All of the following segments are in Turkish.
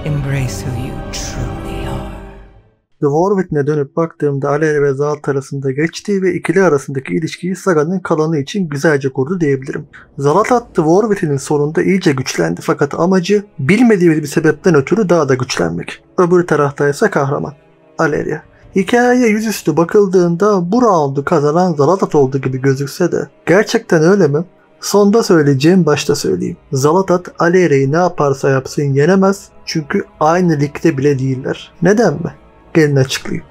Embrace who you truly are. The War Within'e dönüp baktığımda Aleria ve Zaltat arasında geçtiği ve ikili arasındaki ilişkiyi Saga'nın kalanı için güzelce kurdu diyebilirim. Zaltat The War Within'in sonunda iyice güçlendi fakat amacı bilmediğimiz bir sebepten ötürü daha da güçlenmek. Öbür tarafta ise kahraman Aleria. Hikayeye yüzüstü bakıldığında bu roundu kazanan Zaltat olduğu gibi gözükse de gerçekten öyle mi? Sonda söyleyeceğim başta söyleyeyim. Zaltat Aleria'yı ne yaparsa yapsın yenemez çünkü aynı ligde bile değiller. Neden mi? Gelin açıklayayım.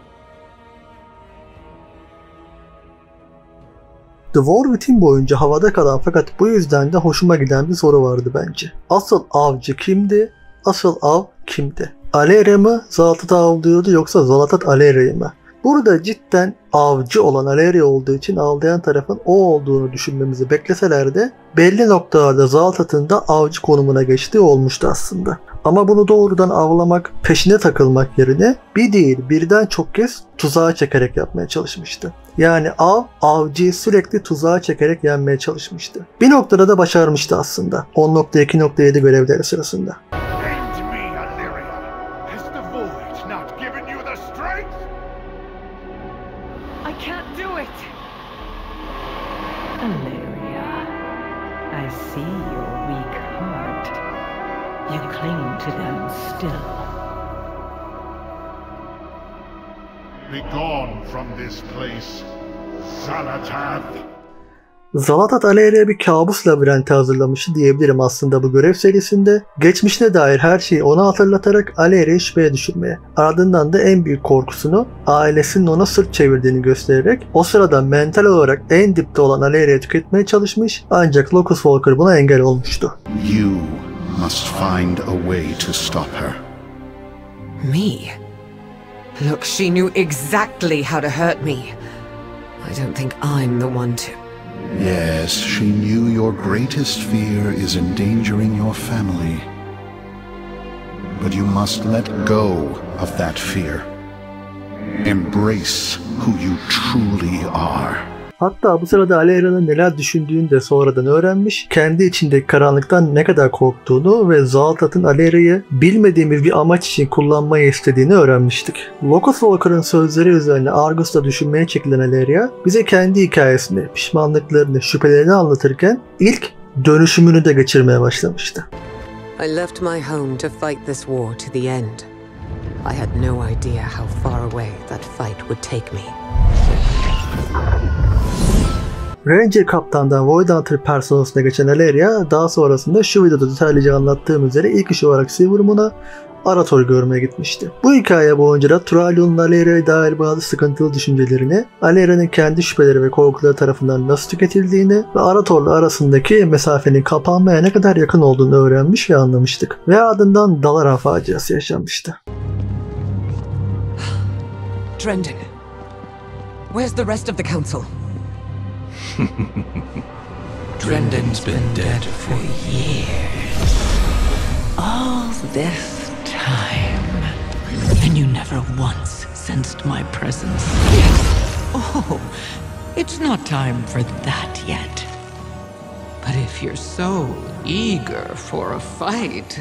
The War Within boyunca havada kalan fakat bu yüzden de hoşuma giden bir soru vardı bence. Asıl avcı kimdi? Asıl av kimdi? Aleria mı Zaltat'ı avlıyordu yoksa Zaltat Aleria'yı mı? Burada cidden avcı olan Aleria olduğu için avlayan tarafın o olduğunu düşünmemizi bekleseler de belli noktalarda Zaltat'ın da avcı konumuna geçtiği olmuştu aslında. Ama bunu doğrudan avlamak, peşine takılmak yerine bir değil birden çok kez tuzağa çekerek yapmaya çalışmıştı. Yani avcıyı sürekli tuzağa çekerek yenmeye çalışmıştı. Bir noktada da başarmıştı aslında. 10.2.7 görevleri sırasında. Aleria, I see your weak heart. You cling to them still. Be gone from this place, Zalatath. Zaltat Aleria'ya bir kabus labirenti hazırlamıştı diyebilirim aslında bu görev serisinde. Geçmişine dair her şeyi ona hatırlatarak Aleria'yı şüpheye düşürmeye. Ardından da en büyük korkusunu ailesinin ona sırt çevirdiğini göstererek o sırada mental olarak en dipte olan Aleria'yı tüketmeye çalışmış ancak Locus Walker buna engel olmuştu. You must find a way to stop her. Me? Look, she knew exactly how to hurt me. I don't think I'm the one to... Yes, she knew your greatest fear is endangering your family. But you must let go of that fear. Embrace who you truly are. Hatta bu sırada Aleria'nın neler düşündüğünü de sonradan öğrenmiş, kendi içindeki karanlıktan ne kadar korktuğunu ve Zaltat'ın Aleria'yı bilmediğimiz bir amaç için kullanmayı istediğini öğrenmiştik. Locus Walker'ın sözleri üzerine Argus'ta düşünmeye çekilen Aleria, bize kendi hikayesini, pişmanlıklarını, şüphelerini anlatırken ilk dönüşümünü de geçirmeye başlamıştı. I left my home to fight this war to the end. I had no idea how far away that fight would take me. Ranger kaptandan Void Hunter personasına geçen Aleria daha sonrasında şu videoda detaylıca anlattığım üzere ilk iş olarak Silvermoon'a Arator'u görmeye gitmişti. Bu hikaye boyunca da Turalion'un Aleria'ya dair bazı sıkıntılı düşüncelerini, Aleria'nın kendi şüpheleri ve korkuları tarafından nasıl tüketildiğini ve Arator'la arasındaki mesafenin kapanmaya ne kadar yakın olduğunu öğrenmiş ve anlamıştık. Ve ardından Dalaran faciası yaşanmıştı. Drendon, where's the rest of the council? Drendon's been dead for years. All this time. And you never once sensed my presence. Oh, it's not time for that yet. But if you're so eager for a fight,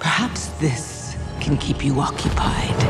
perhaps this can keep you occupied.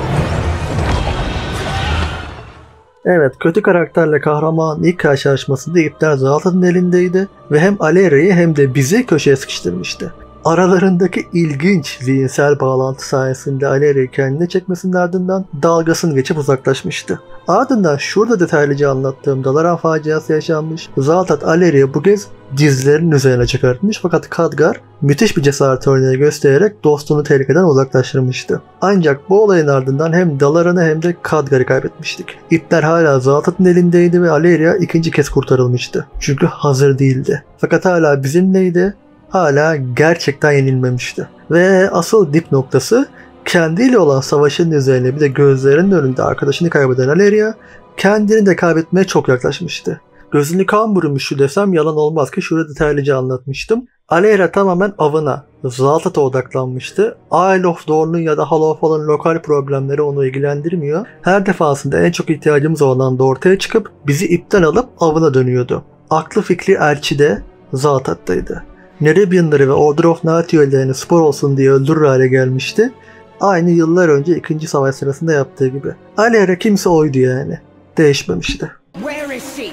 Evet, kötü karakterle kahramanın ilk karşılaşmasında ipler Zaltat'ın elindeydi ve hem Aleria'yı hem de bizi köşeye sıkıştırmıştı. Aralarındaki ilginç zihinsel bağlantı sayesinde Aleria'yı kendine çekmesinin ardından dalgasını geçip uzaklaşmıştı. Ardından şurada detaylıca anlattığım Dalaran faciası yaşanmış. Zaltat Aleria'yı bu kez dizlerinin üzerine çıkartmış fakat Khadgar müthiş bir cesaret örneği göstererek dostunu tehlikeden uzaklaştırmıştı. Ancak bu olayın ardından hem Dalaran'ı hem de Khadgar'ı kaybetmiştik. İpler hala Zaltat'ın elindeydi ve Aleria ikinci kez kurtarılmıştı. Çünkü hazır değildi. Fakat hala bizimleydi. Hala gerçekten yenilmemişti. Ve asıl dip noktası kendiyle olan savaşın üzerine bir de gözlerinin önünde arkadaşını kaybeden Aleria kendini de kaybetmeye çok yaklaşmıştı. Gözünü kan bürümüştü desem yalan olmaz ki şurada detaylıca anlatmıştım. Aleria tamamen avına, Zaltat'a odaklanmıştı. Isle of Dorne'un ya da Hollow Fall'ın lokal problemleri onu ilgilendirmiyor. Her defasında en çok ihtiyacımız olan anda ortaya çıkıp bizi ipten alıp avına dönüyordu. Aklı fikri elçi de Zaltat'taydı. Nerebianları ve Order of Night üyelerini spor olsun diye öldürür hale gelmişti. Aynı yıllar önce 2. Savaş sırasında yaptığı gibi. Alera kimse oydu yani. Değişmemişti. Where is she?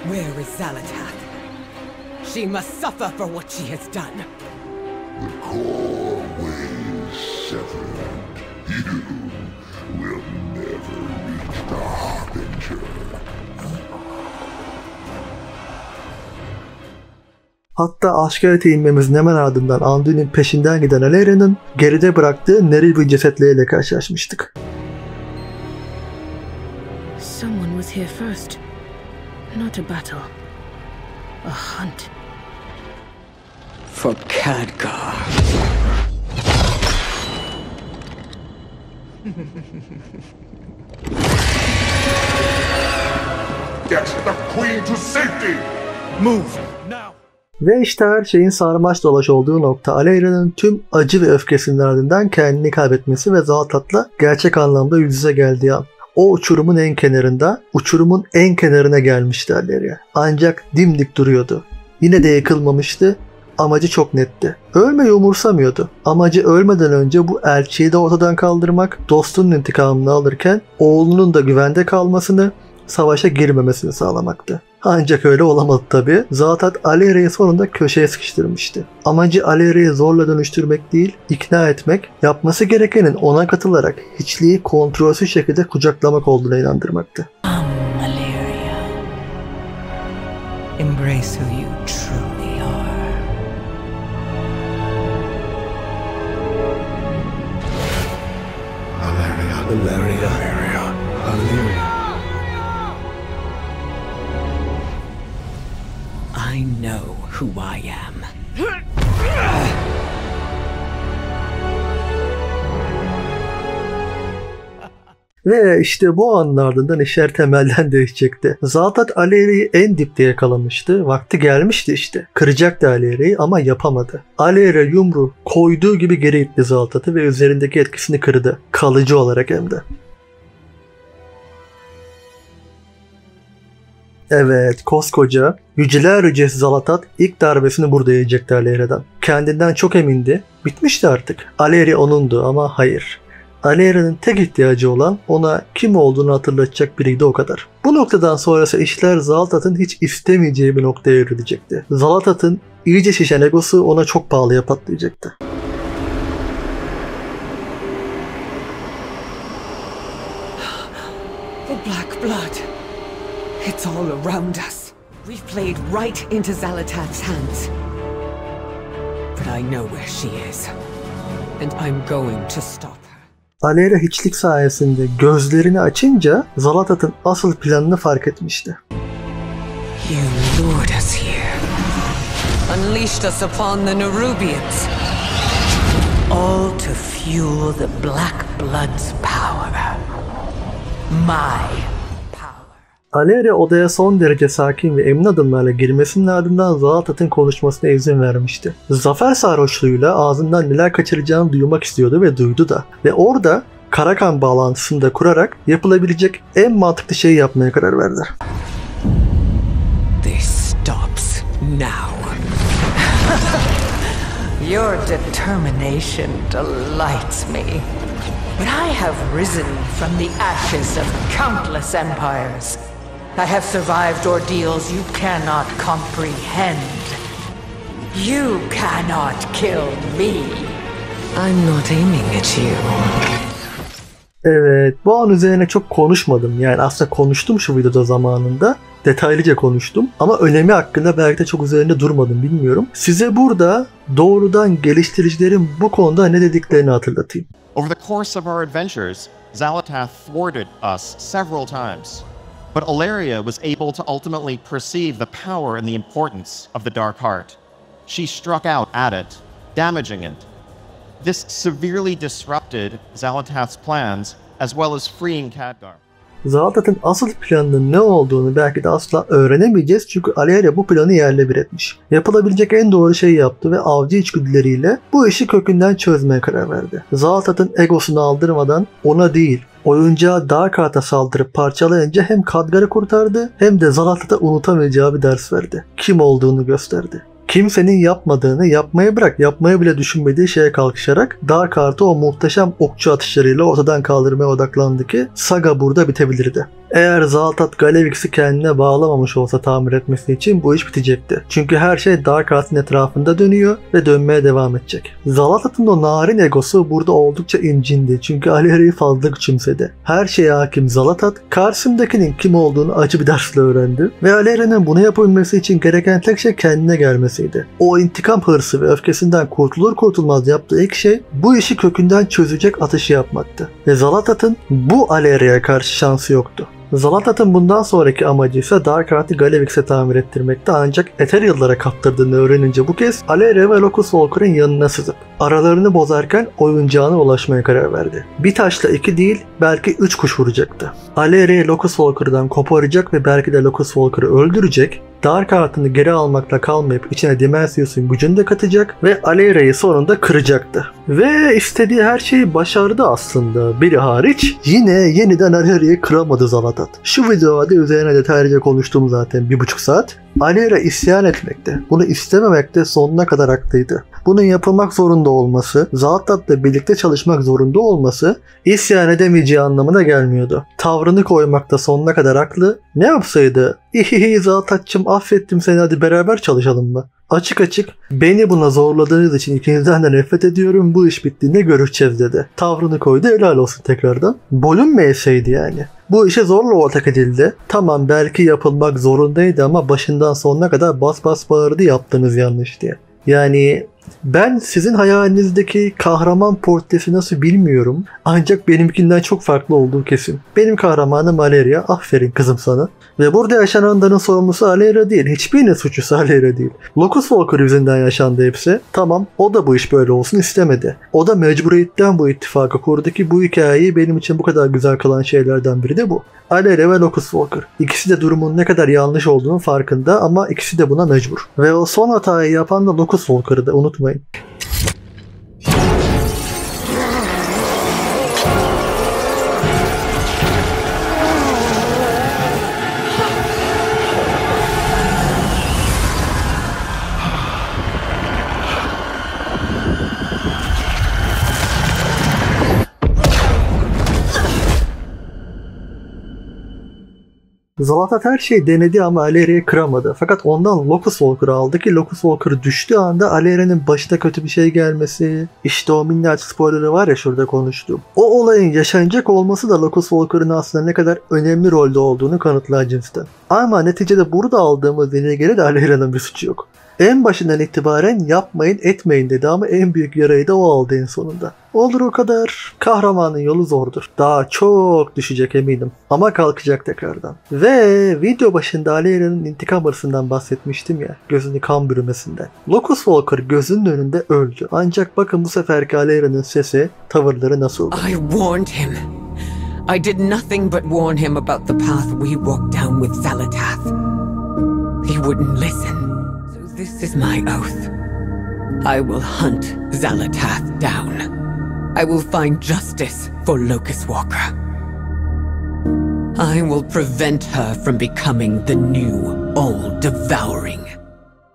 Where is Zalatath? She must suffer for what she has done. The core ways severed. You will never reach the Harbinger. Hatta Ashgarad'a inmemizin hemen ardından Anduin'in peşinden giden Alera'nın geride bıraktığı Neryl'in cesetleriyle karşılaşmıştık. Someone was here first. Not a battle. A hunt. For Khadgar. Get the Queen to safety! Move now! Ve işte her şeyin sarmaş dolaş olduğu nokta Alera'nın tüm acı ve öfkesinin ardından kendini kaybetmesi ve Zalatath'la gerçek anlamda yüz yüze geldiği an. O uçurumun en kenarında, uçurumun en kenarına gelmişti Alera. Ancak dimdik duruyordu. Yine de yıkılmamıştı. Amacı çok netti. Ölmeyi umursamıyordu. Amacı ölmeden önce bu elçiyi de ortadan kaldırmak, dostunun intikamını alırken oğlunun da güvende kalmasını, savaşa girmemesini sağlamaktı. Ancak öyle olamadı tabi. Zalatath Alera'yı sonunda köşeye sıkıştırmıştı. Amacı Alera'yı zorla dönüştürmek değil, ikna etmek, yapması gerekenin ona katılarak hiçliği kontrolsüz şekilde kucaklamak olduğuna inandırmaktı. Valeria. Embrace who you truly are. Valeria. I know who I am. Ve işte bu anın ardından işler temelden değişecekti. Zalatath Alera'yı en dipte yakalamıştı. Vakti gelmişti işte. Kıracaktı Alera'yı ama yapamadı. Alera yumruğu koyduğu gibi geri itti Zalatath'ı ve üzerindeki etkisini kırdı. Kalıcı olarak hem de. Evet, koskoca, yüceler yücesi Zalatath ilk darbesini burada yiyecekti Alera'dan. Kendinden çok emindi. Bitmişti artık. Alera onundu ama hayır. Alera'nın tek ihtiyacı olan ona kim olduğunu hatırlatacak biriydi, o kadar. Bu noktadan sonrası işler Zalatath'ın hiç istemeyeceği bir noktaya evrilecekti. Zalatath'ın iyice şişen egosu ona çok pahalıya patlayacaktı. The Black Blood. It's all around us. We've played right into Zalatath's hands. But I know where she is. And I'm going to stop her. Alera hiçlik sayesinde gözlerini açınca Zalatath'ın asıl planını fark etmişti. You lured us here. Unleashed us upon the Nerubians. All to fuel the Black Blood's power. My power. Alera odaya son derece sakin ve emin adımlarla girmesinin ardından Zalatath'ın konuşmasına izin vermişti. Zafer sarhoşluğuyla ağzından neler kaçıracağını duymak istiyordu ve duydu da. Ve orada Karakan bağlantısını da kurarak yapılabilecek en mantıklı şeyi yapmaya karar verdi. This stops now. Your determination delights me. But I have risen from the ashes of countless empires. I have survived ordeals you cannot comprehend. You cannot kill me. I'm not aiming at you. Evet, bu an üzerine çok konuşmadım. Yani aslında konuştum şu videoda zamanında. Detaylıca konuştum. Ama önemi hakkında belki de çok üzerinde durmadım, bilmiyorum. Size burada doğrudan geliştiricilerin bu konuda ne dediklerini hatırlatayım. Over the course of our adventures, Zalatath thwarted us several times. But Alleria was able to ultimately perceive the power and the importance of the Dark Heart. She struck out at it, damaging it. This severely disrupted Zalatath's plans, as well as freeing Khadgar. Zalatath'ın asıl planının ne olduğunu belki de asla öğrenemeyeceğiz çünkü Alleria bu planı yerle bir etmiş. Yapılabilecek en doğru şeyi yaptı ve avcı içgüdüleriyle bu işi kökünden çözmeye karar verdi. Zalatath'ın egosunu aldırmadan ona değil, oyuncağı Darkheart'a saldırıp parçalayınca hem Khadgar'ı kurtardı hem de Zalatath'a unutamayacağı bir ders verdi. Kim olduğunu gösterdi. Kimsenin yapmadığını, yapmayı bırak, yapmayı bile düşünmediği şeye kalkışarak Darkheart'ı o muhteşem okçu atışlarıyla ortadan kaldırmaya odaklandı ki saga burada bitebilirdi. Eğer Zalatath Galevix'i kendine bağlamamış olsa tamir etmesi için bu iş bitecekti. Çünkü her şey Darkheart'ın etrafında dönüyor ve dönmeye devam edecek. Zalatath'ın o narin egosu burada oldukça incindi çünkü Aleria'yı fazla küçümsedi. Her şeye hakim Zalatath, karşısındakinin kim olduğunu acı bir dersle öğrendi ve Aleria'nın bunu yapabilmesi için gereken tek şey kendine gelmesiydi. O intikam hırsı ve öfkesinden kurtulur kurtulmaz yaptığı ilk şey bu işi kökünden çözecek atışı yapmaktı. Ve Zalatath'ın bu Aleria'ya karşı şansı yoktu. Zalatath'ın bundan sonraki amacı ise Darkheart'ı Galevix'e tamir ettirmekte, ancak Ethereal'lara kaptırdığını öğrenince bu kez Aleria ve Locus Walker'ın yanına sızıp aralarını bozarken oyuncağına ulaşmaya karar verdi. Bir taşla 2 değil, belki 3 kuş vuracaktı. Aleria'yı Locus Walker'dan koparacak ve belki de Locus Walker'ı öldürecek. Darkheart'ını geri almakla kalmayıp içine Dimensius'un gücünü de katacak ve Aleria'yı sonunda kıracaktı. Ve istediği her şeyi başardı aslında. Biri hariç, yine yeniden Aleria'yı kıramadı Zalatath. Şu videoda üzerine detaylıca konuştum zaten 1,5 saat. Aleria isyan etmekte, bunu istememekte sonuna kadar haklıydı. Bunun yapılmak zorunda olması, Zalatath'la birlikte çalışmak zorunda olması isyan edemeyeceği anlamına gelmiyordu. Tavrını koymakta sonuna kadar haklı. Ne yapsaydı? İhihi Zalatath'cığım, affettim seni, hadi beraber çalışalım mı? Açık açık beni buna zorladığınız için ikinizden de nefret ediyorum, bu iş bittiğinde görüşeceğiz dedi. Tavrını koydu, helal olsun tekrardan. Bölünmeyeseydi yani. Bu işe zorla ortak edildi. Tamam, belki yapılmak zorundaydı ama başından sonuna kadar bas bas bağırdı yaptığınız yanlış diye. Yani ben sizin hayalinizdeki kahraman portresi nasıl bilmiyorum. Ancak benimkinden çok farklı olduğu kesin. Benim kahramanım Aleria. Aferin kızım sana. Ve burada yaşananların sorumlusu Aleria değil. Hiçbirinin suçlusu Aleria değil. Locus Walker yüzünden yaşandı hepsi. Tamam, o da bu iş böyle olsun istemedi. O da mecburiyetten bu ittifakı kurdu ki bu hikayeyi benim için bu kadar güzel kılan şeylerden biri de bu. Aleria ve Locus Walker. İkisi de durumun ne kadar yanlış olduğunun farkında ama ikisi de buna mecbur. Ve o son hatayı yapan da Locus Walker'ı da unutmayın. Zalatath her şeyi denedi ama Aleria'yı kıramadı. Fakat ondan Locus Walker'ı aldı ki Locus Walker düştüğü anda Aleria'nın başına kötü bir şey gelmesi, işte o minnacık spoiler'ı var ya şurada konuştuğum. O olayın yaşanacak olması da Locus Walker'ın aslında ne kadar önemli rolde olduğunu kanıtlayan cinsten. Ama neticede burada aldığımız denilgede de Aleria'nın bir suçu yok. En başından itibaren yapmayın etmeyin dedi ama en büyük yarayı da o aldı en sonunda. Olur o kadar. Kahramanın yolu zordur. Daha çok düşecek eminim. Ama kalkacak tekrardan. Ve video başında Aleria'nın intikam hırsından bahsetmiştim ya. Gözünü kan bürümesinden. Locus Walker gözünün önünde öldü. Ancak bakın bu seferki Aleria'nın sesi, tavırları nasıldı? I warned him. I did nothing but warn him about the path we walked down with Zalatath. He wouldn't listen. So this is my oath. I will hunt Zalatath down. I will find justice for Locus Walker. I will prevent her from becoming the new all-devouring.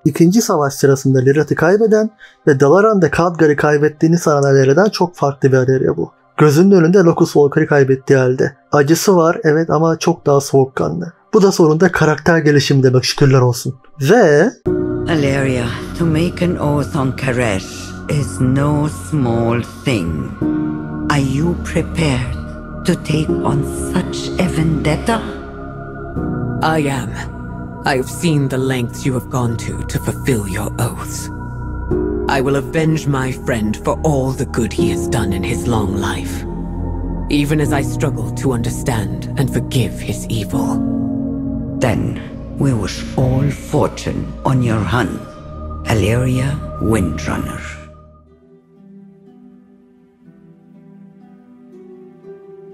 İkinci savaş sırasında Lyrath'ı kaybeden ve Dalaran'da Khadgar'ı kaybettiğini sanan Aleria'dan çok farklı bir Aleria bu. Gözünün önünde Locus Walker'ı kaybettiği halde. Acısı var evet ama çok daha soğukkanlı. Bu da sonunda karakter gelişimi demek, şükürler olsun. Ve Aleria, to make an oath on Karesh is no small thing. Are you prepared to take on such a vendetta? I am. I have seen the lengths you have gone to fulfill your oaths. I will avenge my friend for all the good he has done in his long life, even as I struggle to understand and forgive his evil. Then we wish all fortune on your hunt, Aleria Windrunner.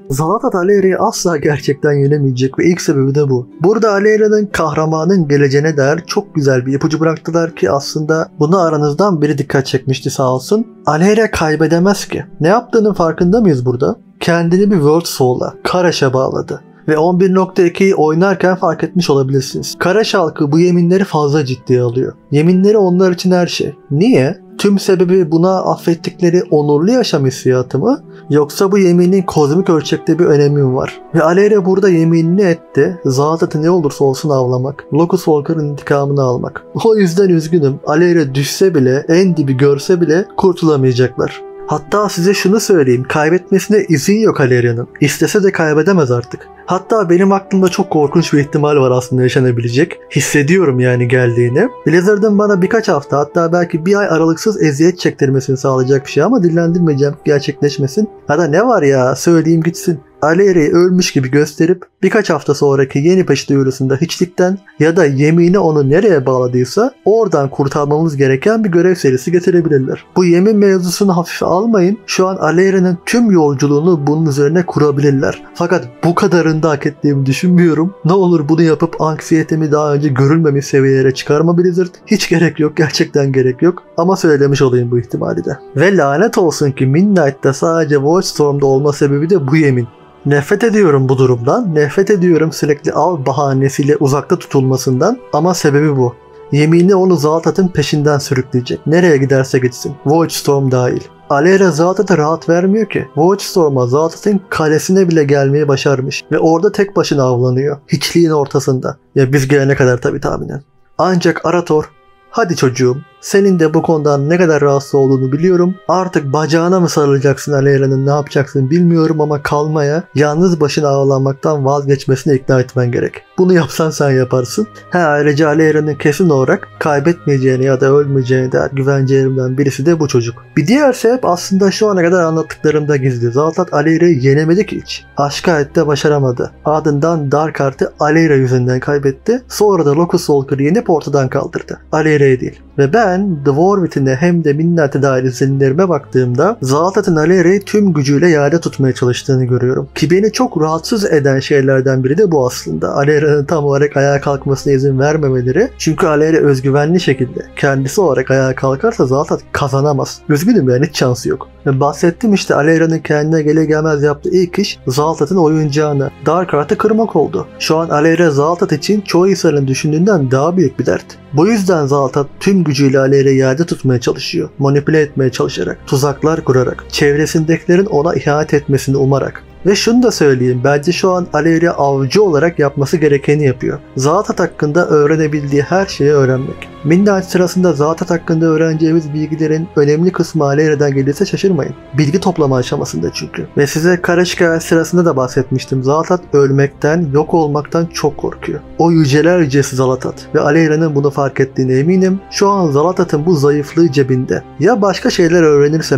Zalatath Aleria'yı asla gerçekten yenemeyecek ve ilk sebebi de bu. Burada Aleria'nın kahramanın geleceğine dair çok güzel bir ipucu bıraktılar ki aslında bunu aranızdan biri dikkat çekmişti sağ olsun. Aleria kaybedemez ki. Ne yaptığının farkında mıyız burada? Kendini bir World Soul'a, Karash'a bağladı. Ve 11.2'yi oynarken fark etmiş olabilirsiniz. Kareş halkı bu yeminleri fazla ciddiye alıyor. Yeminleri onlar için her şey. Niye? Tüm sebebi buna affettikleri onurlu yaşam hissiyatı mı? Yoksa bu yeminin kozmik ölçekte bir önemi mi var? Ve Aleyra burada yeminini etti. Zaten ne olursa olsun avlamak. Locus Walker'ın intikamını almak. O yüzden üzgünüm. Aleyra düşse bile, en dibi görse bile kurtulamayacaklar. Hatta size şunu söyleyeyim. Kaybetmesine izin yok Aleyra'nın. İstese de kaybedemez artık. Hatta benim aklımda çok korkunç bir ihtimal var aslında yaşanabilecek. Hissediyorum yani geldiğini. Blizzard'ın bana birkaç hafta, hatta belki bir ay aralıksız eziyet çektirmesini sağlayacak bir şey ama dillendirmeyeceğim, gerçekleşmesin. Ya da ne var ya, söyleyeyim gitsin. Aleyra'yı ölmüş gibi gösterip birkaç hafta sonraki yeni peş duyurusunda hiçlikten ya da yemini onu nereye bağladıysa oradan kurtarmamız gereken bir görev serisi getirebilirler. Bu yemin mevzusunu hafife almayın. Şu an Aleyra'nın tüm yolculuğunu bunun üzerine kurabilirler. Fakat bu kadarını da hak ettiğimi düşünmüyorum. Ne olur bunu yapıp anksiyetemi daha önce görülmemiş seviyelere çıkarma Blizzard. Hiç gerek yok. Gerçekten gerek yok. Ama söylemiş olayım bu ihtimali de. Ve lanet olsun ki Midnight'ta sadece Wildstorm'da olma sebebi de bu yemin. Nefret ediyorum bu durumdan. Nefret ediyorum sürekli av bahanesiyle uzakta tutulmasından. Ama sebebi bu. Yemini onu Zaltat'ın peşinden sürükleyecek. Nereye giderse gitsin. Wildstorm dahil. Aleyra Zaltat'a rahat vermiyor ki. Wildstorm'a Zaltat'ın kalesine bile gelmeyi başarmış. Ve orada tek başına avlanıyor. Hiçliğin ortasında. Ya biz gelene kadar tabii tahminen. Ancak Arator, hadi çocuğum, senin de bu konudan ne kadar rahatsız olduğunu biliyorum. Artık bacağına mı sarılacaksın Aleyra'nın, ne yapacaksın bilmiyorum ama kalmaya, yalnız başına ağlanmaktan vazgeçmesine ikna etmen gerek. Bunu yapsan sen yaparsın. Ayrıca Aleyra'nın kesin olarak kaybetmeyeceğini ya da ölmeyeceğini dair güvencelerimden birisi de bu çocuk. Bir diğer sebep aslında şu ana kadar anlattıklarımda gizli. Zaltat Aleyra'yı yenemedi ki hiç. Aşkayet'te başaramadı. Ardından Darkheart'ı Aleyra yüzünden kaybetti. Sonra da Locus Walker'ı yenip ortadan kaldırdı. Aleyra'yı değil. Ve ben The War Within'e hem de Midnight'e dair izlenimlerime baktığımda Zaltat'ın Aleyra'yı tüm gücüyle yerde tutmaya çalıştığını görüyorum. Ki beni çok rahatsız eden şeylerden biri de bu aslında. Aleyra'nın tam olarak ayağa kalkmasına izin vermemeleri. Çünkü Aleyra özgüvenli şekilde kendisi olarak ayağa kalkarsa Zaltat kazanamaz. Üzgünüm yani, hiç şansı yok. Ve bahsettim işte, Aleyra'nın kendine gele gelmez yaptığı ilk iş Zaltat'ın oyuncağını, Darkheart'ı kırmak oldu. Şu an Aleyra Zaltat için çoğu insanın düşündüğünden daha büyük bir dert. Bu yüzden Zaltat tüm gücüyle Aleyra'yı yerde tutmaya çalışıyor. Manipüle etmeye çalışarak, tuzaklar kurarak, çevresindekilerin ona ihanet etmesini umarak. Ve şunu da söyleyeyim, bence şu an Aleyra avcı olarak yapması gerekeni yapıyor. Zaltat hakkında öğrenebildiği her şeyi öğrenmek. Midnight sırasında Zaltat hakkında öğreneceğimiz bilgilerin önemli kısmı Aleyra'dan gelirse şaşırmayın. Bilgi toplama aşamasında çünkü. Ve size kara şikayet sırasında da bahsetmiştim. Zaltat ölmekten, yok olmaktan çok korkuyor. O yüceler yücesi Zaltat. Ve Aleyra'nın bunu fark ettiğine eminim. Şu an Zalatat'ın bu zayıflığı cebinde. Ya başka şeyler öğrenirse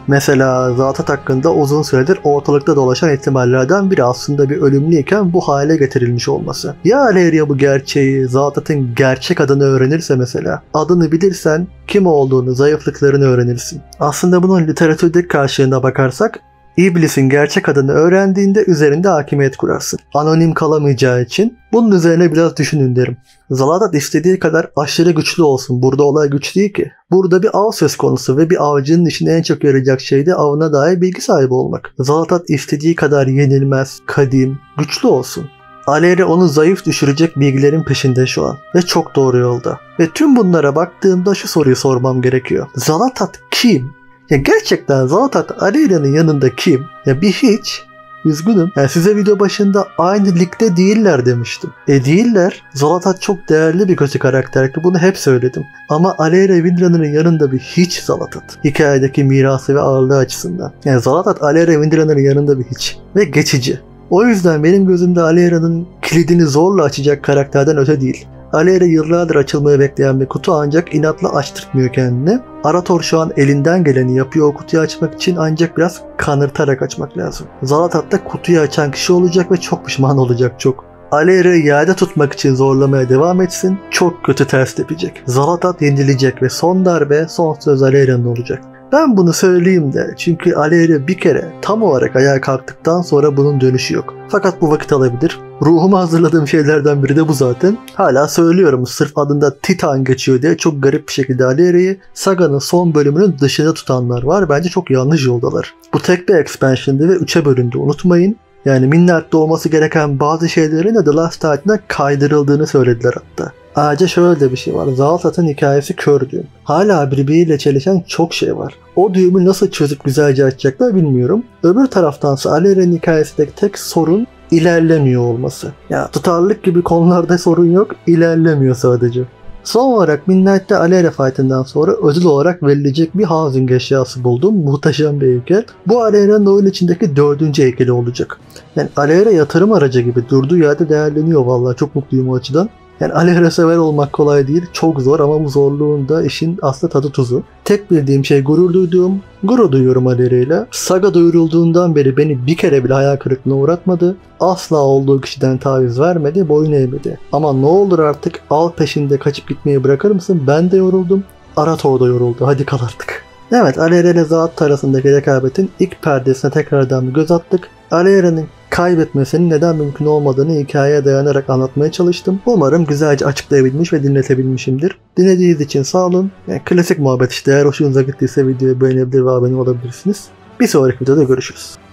mesela Zaltat hakkında uzun süredir ortalıkta dolaşan ihtimallerden biri aslında bir ölümlüyken bu hale getirilmiş olması. Ya Aleyra bu gerçeği, Zaltat'ın gerçek adını öğrenirse mesela. Adını bilirsen kim olduğunu, zayıflıklarını öğrenirsin. Aslında bunun literatürdeki karşılığına bakarsak, İblis'in gerçek adını öğrendiğinde üzerinde hakimiyet kurarsın. Anonim kalamayacağı için bunun üzerine biraz düşünün derim. Zaltat istediği kadar aşırı güçlü olsun. Burada olay güç değil ki. Burada bir av söz konusu ve bir avcının işine en çok yarayacak şey de avına dair bilgi sahibi olmak. Zaltat istediği kadar yenilmez, kadim, güçlü olsun. Aleyra onu zayıf düşürecek bilgilerin peşinde şu an ve çok doğru yolda. Ve tüm bunlara baktığımda şu soruyu sormam gerekiyor. Zaltat kim? Ya gerçekten Zaltat Aleyra'nın yanında kim? Ya bir hiç. Üzgünüm. Yani size video başında aynı ligde değiller demiştim. Değiller. Zaltat çok değerli bir kötü karakter ki bunu hep söyledim. Ama Aleyra Windrunner'ın yanında bir hiç Zaltat. Hikayedeki mirası ve ağırlığı açısından. Yani Zaltat Aleyra Windrunner'ın yanında bir hiç. Ve geçici. O yüzden benim gözümde Aleyra'nın kilidini zorla açacak karakterden öte değil. Aleyra yıllardır açılmayı bekleyen bir kutu ancak inatla açtırtmıyor kendini. Arator şu an elinden geleni yapıyor o kutuyu açmak için, ancak biraz kanırtarak açmak lazım. Zaltat da kutuyu açan kişi olacak ve çok pişman olacak çok. Aleyra'yı yerde tutmak için zorlamaya devam etsin, çok kötü ters tepecek. Zaltat yenilecek ve son darbe, son söz Aleyra'nın olacak. Ben bunu söyleyeyim de çünkü Aleyra bir kere tam olarak ayağa kalktıktan sonra bunun dönüşü yok. Fakat bu vakit alabilir. Ruhumu hazırladığım şeylerden biri de bu zaten. Hala söylüyorum, sırf adında Titan geçiyor diye çok garip bir şekilde Aleyra'yı Saga'nın son bölümünün dışında tutanlar var. Bence çok yanlış yoldalar. Bu tek bir expansion'dı ve 3'e bölündü, unutmayın. Yani Midnight'ta olması gereken bazı şeylerin de The Last Titan'a kaydırıldığını söylediler hatta. Ayrıca şöyle de bir şey var. Xal'atath'ın hikayesi kör düğüm. Hala birbiriyle çelişen çok şey var. O düğümü nasıl çözüp güzelce açacaklar bilmiyorum. Öbür taraftansa Aleria'nın hikayesindeki tek sorun ilerlemiyor olması. Ya tutarlılık gibi konularda sorun yok, ilerlemiyor sadece. Son olarak Midnight'ta Aleria fight'ından sonra ödül olarak verilecek bir housing eşyası buldum. Muhteşem bir heykel. Bu Aleria'nın oyun içindeki 4. heykeli olacak. Yani Aleria yatırım aracı gibi durduğu yerde değerleniyor vallahi, çok mutluyum o açıdan. Yani Aleria sever olmak kolay değil, çok zor ama bu zorluğunda işin aslında tadı tuzu. Tek bildiğim şey gurur duyuyorum Aleria ile. Saga duyurulduğundan beri beni bir kere bile hayal kırıklığına uğratmadı. Asla olduğu kişiden taviz vermedi, boyun eğmedi. Ama ne olur artık al peşinde kaçıp gitmeyi bırakır mısın? Ben de yoruldum, Arator da yoruldu, hadi kal artık. Evet, Aleria ile Xal'atath arasındaki rekabetin ilk perdesine tekrardan bir göz attık. Aleria'nın kaybetmesinin neden mümkün olmadığını hikayeye dayanarak anlatmaya çalıştım. Umarım güzelce açıklayabilmiş ve dinletebilmişimdir. Dinlediğiniz için sağ olun. Yani klasik muhabbet işte, eğer hoşunuza gittiyse videoyu beğenebilir ve abone olabilirsiniz. Bir sonraki videoda görüşürüz.